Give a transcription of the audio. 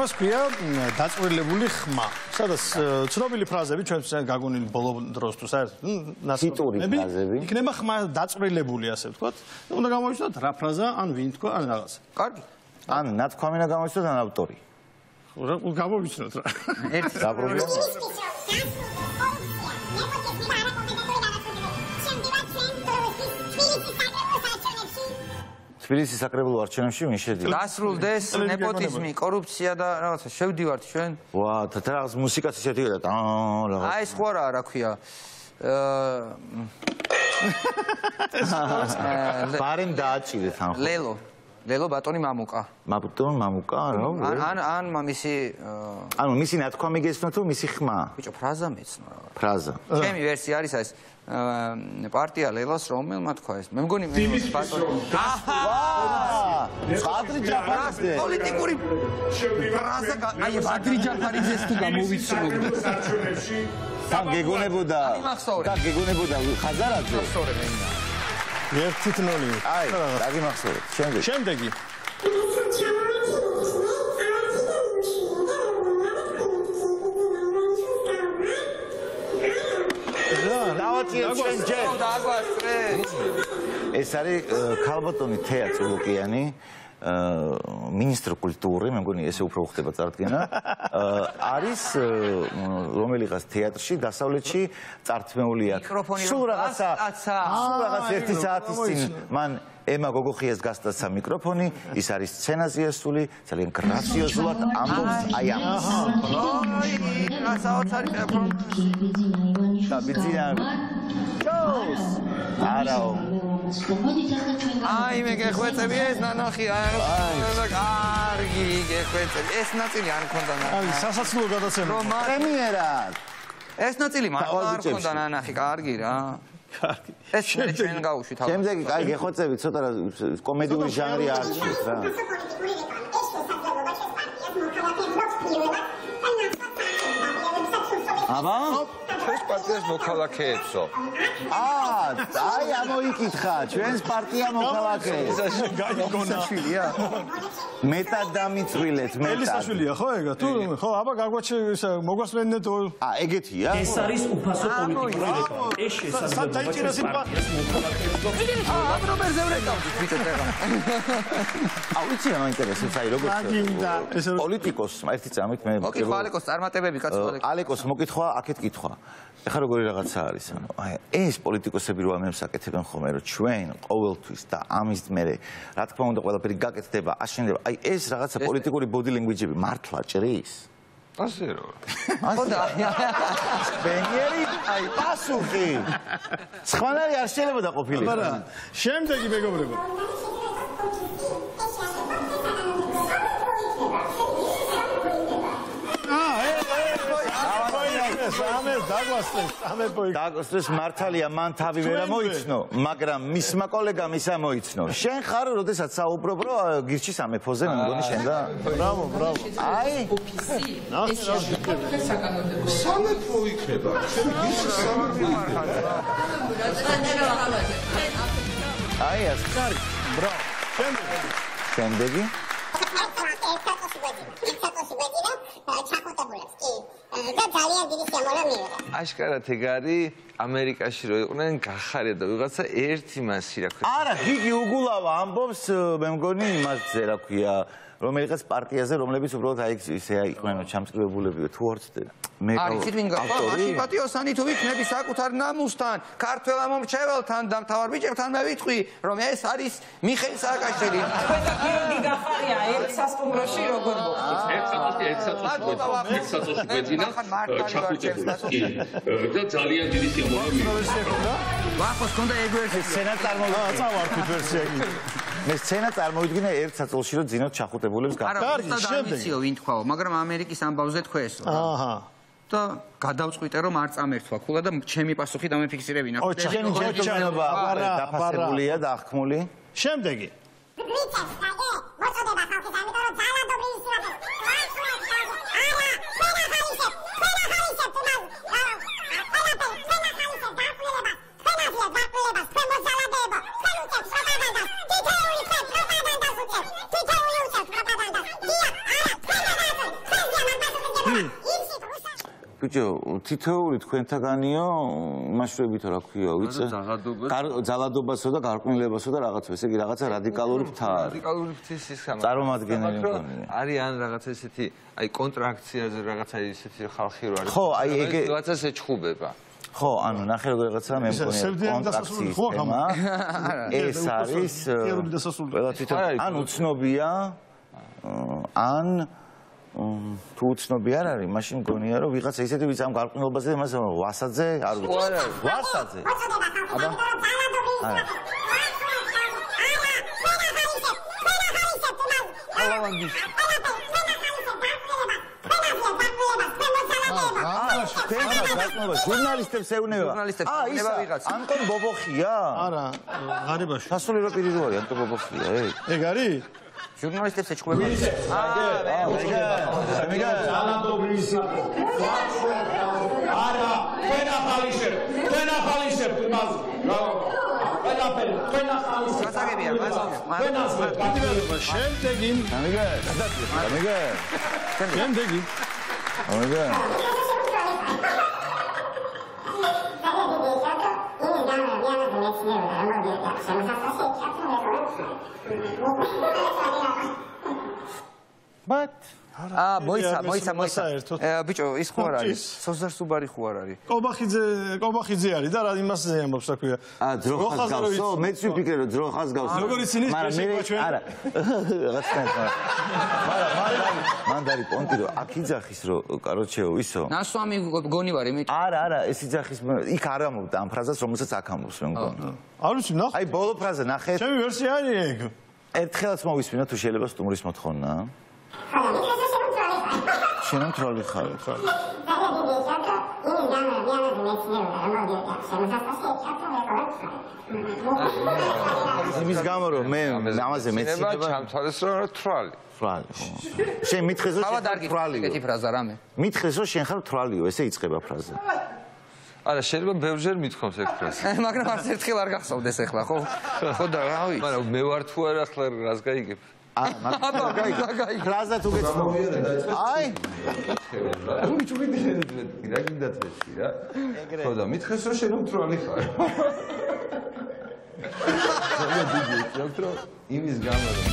მას ქვია დაწვრილებული ხმა. სადაც ცნობილი ფრაზები ჩვენს გაგონილი ბოლო დროს თუ საერთოდ ციტური ფრაზები. იქნება ხმა დაწვრილებული, ასე ვთქვათ. უნდა გამოვიცნოთ რა ფრაზა, ან ვინ თქვა, ან რაღაც. კარგი. ან ნათქვამი და გამოვიცნოთ ან ავტორი. გამოვიცნოთ რა. ერთ რა პრობლემაა. თბილისის საკრებულო არჩევნებში ვინ შედიოდა? დასრულდეს ნეპოტიზმი, კორუფცია და რაღაცა შევდივართ ჩვენ. ვა, და რაღაც მუსიკაც შედიოდა. აი ეს ხო რა ქვია. ბარემ დააჭირეთ ამ ხო. ლელო ბატონი მამუკა. ბატონი მამუკა რა? ან მისი ანუ მისი ნათქვამი გესმო თუ მისი ხმა? ბიჭო, ფრაზა მეცნო რა. ფრაზა. ჩემი ვერსია არის ეს პარტია ლელოს რომელმა თქვა ეს. მე მგონი ბატონი. ბადრი ჯაფარიძე. პოლიტიკური ფრაზა აი ბადრი ჯაფარიძეს თუ გამოვიცნობ. თან გეგონებოდა ხაზარაძე. ახსოვრე მე. 1-0. აი, დაგიმახსოვრეთ. შემდეგი. დავაჭირეთ ჩვენ ჯერ. დაგვასწრე. ეს არის ქალბატონი თეა წულუკიანი, მინისტრი კულტურის, მე მგონი ესე უფრო ხდება წარდგენა. არის რომელიღაც თეატრში დასავლეთში წართმეული აქვს. სულ რაღაც 1 საათის წინ მან ემა გოგოხიას გასტაცა მიკროფონი, ის არის სცენაზე ასული, ძალიან გრაციოზულად ამბობს აი ამას. არაო. აი მე გეხვეწები ეს ნანახი კარგი გეხვეწები ეს ნაწილი არ მქონდა აი სასაცილო გადაცემა პრემიერად ეს ნაწილი მართლა არ მქონდა ნანახი კარგი რა კარგი ეს ჩვენ გავუშვით შემდეგი კაი გეხვეწები ცოტა კომედიური ჟანრი არჩიეთ რა აბა ჩვენს პარტიას მოქალაქეებსო. აი ამოიკითხა, ჩვენს პარტია მოქალაქეებს. გაიგონა. მეტად დამიწვილეთ, მეტად. ელისაშვილია ხო ეგა? თუ ხო, აბა გაგვაჩე მოგვასწრენდეთ. ეგეთია. ეს არის უფასო პოლიტიკური რეკლამა. ეს შესაძლებლობა აბრომერზე ვრეკავთ ბიჭო წეღა. ვიცი რა მაინტერესებს, აი როგორც პოლიტიკოსს, ერთი წამით მე მოკითხვა ალეკოს წარმატებები კაცო. ალეკოს მოკითხვა, აქეთ კითხვა. ეხლა როგორი რაღაცა არის, ანუ აი ეს პოლიტიკოსები რო ამებს აკეთებენ ხოლმე, რომ ჩვენ ყოველთვის და ამის მერე, რა თქმა უნდა, ყველაფერი გაკეთდება, აშენდება. აი ეს რაღაცა პოლიტიკური body language-ები მართლა ჭრის? ასე რო. ხოდა. ბენიერი, აი პასუხი. სხვანაირი არ შეიძლება დაყოფილიყო. აბა, შემდეგი მეგობრებო. დაგვასწრეს მართალია მან თავი ვერ მოიცნო, მაგრამ მისმა კოლეგამ ისა მოიცნო. შენ ხარ, როდესაც საუბრობ, რომ გირჩი სამეფოზე, მე მგონი შენ და ბრავო. აი, სამეფო იქნება. გირჩი სამეფო იქნება. აი, ეს კარგი. ბრავო. შემდეგი. აშკარად ეგ არის ამერიკაში რო იყვნენ გახარია და ვიღაცა ერთი მასში რა ქვია. არა, გიგი უგულავა ამბობს, მე მგონი იმასზე რა ქვია, რომელიღაც პარტიაზე, რომლებიც უბრალოდ აი ისე იყვნენ ჩამწკრივებულებიო თუ არ ცდება. მე არის თვითონ გავხდი პატიოსანი თუ ვიქნები საკუთარ ნამუსთან, ქართველ ამომრჩეველთან და მთავარ ბიჭებთან მე ვიტყვი, რომ ეს არის მიხეილ სააკაშვილი. თქვენ და გიორგი გახარია ერთ სასტუმროში როგორ მოხდით? ერთ საწოლში გვეძინა ჩახუტებული. და ძალიან დიდი სიამოვნებაა. ვახოს კონდა ეგრე სცენა წარმოვიდგინე. წავარქვით ვერსია იგი. მე სცენა წარმოვიდგინე ერთ საწოლში რომ ძინოთ ჩახუტებულებს არა, დამიციო ვინ თქვაო, მაგრამ ამერიკის ამბავზე თქვესო. აჰა. და გადავწყვიტე რომ არ წამერთვა ქულა და ჩემი პასუხი დამეფიქსირებინა. ჩემი ჯერჯერობა დაფასებულია და აღქმული. შემდეგი. ბიჭო, თითოეული თქვენთაგანიო მასშტაბით რა ქვია, ვიცი? ძალადობასო და გარყვნილებასო და რაღაცა, ესე იგი რაღაცა რადიკალური ფრთა არის. რადიკალური ფრთის ის ხანა. წარმომადგენელი მგონია. არიან რაღაცა ესეთი, აი კონტრაქციაზე რაღაცა ისეთი ხალხი რო არის. ხო, აი ეგე რაღაცას ეჩხუბება. ხო, ანუ ნახე როგორ რაღაცა მე მგონია კონტრაქციის თემა. ეს არის ყველა თვითონ ან უცნობია ან თუ უცნობი არ არის, მაშინ მგონია რომ ვიღაცა ისეთი ვიც ამ გარყვნილობაზე იმას ვასაძე არ ვიცი. ვასაძე. აბა. არა. ჟურნალისტებს ეუნება. ეუნება ვიღაცა. ანტონ ბობოხია? არა, ღარიბაში. სასულიერო პირი რო არის ანტონ ბობოხია, ეგ არის? ჟურნალისტებს ეჩხუბება. არა, თქვენ ახალისებ იმას. თქვენ ახალისებ. გასაგებია, შემდეგი. შემდეგი. მოიცა. ბიჭო, ის ხო არ არის? სოზარ სუბარი ხო არ არის? კობახიძე არის და რა იმასზე ამბობს, რა ქვია. ძროხას გავსო, მეც ვიფიქრე რომ ძროხას გავსო. როგორ ცინის მაგრამ არა. რაღაცა მან დარი პონტი რომ აქ იძახის რომ კაროჩეო ისო. ნასვამი გონი ვარ იმით. არა, ეს იძახის იქ არ ამბობდა ამ ფრაზას, რომელსაც აქ ამბობს მე მგონი. არ ვიცი, ნახე. აი ბოლო ფრაზა ნახე. ჩემი ვერსია არის ეგ. ერთხელაც მოვისმინო თუ შეიძლება სტუმრის მოთხოვნა. შენან ტროლი ხარ. იმის გამო რომ მე ამაზე მეცნიერება ჩამთვალეს რომ თვალი. თვალი. შენ მითხეს რომ თვალიო. ესეთი ფრაზა რამე. მითხეს რომ შენ ხარ თვალიო, ესე იწყება ფრაზა. არა, შეიძლება ბევრჯერ მithkoms ეგ ფრაზა. მაგრამ არც ერთხელ არ გახსოვდეს ახლა, ხო? ხო და რა ვიცი. მაგრამ მე ვარ თუ არა ახლა რას გაიგებ? ფრაზა თუ გეცნობ. აი. რა გინდა წესი რა? ხო და მითხეს რომ შენ თვალი ხარ. იმის გამო რომ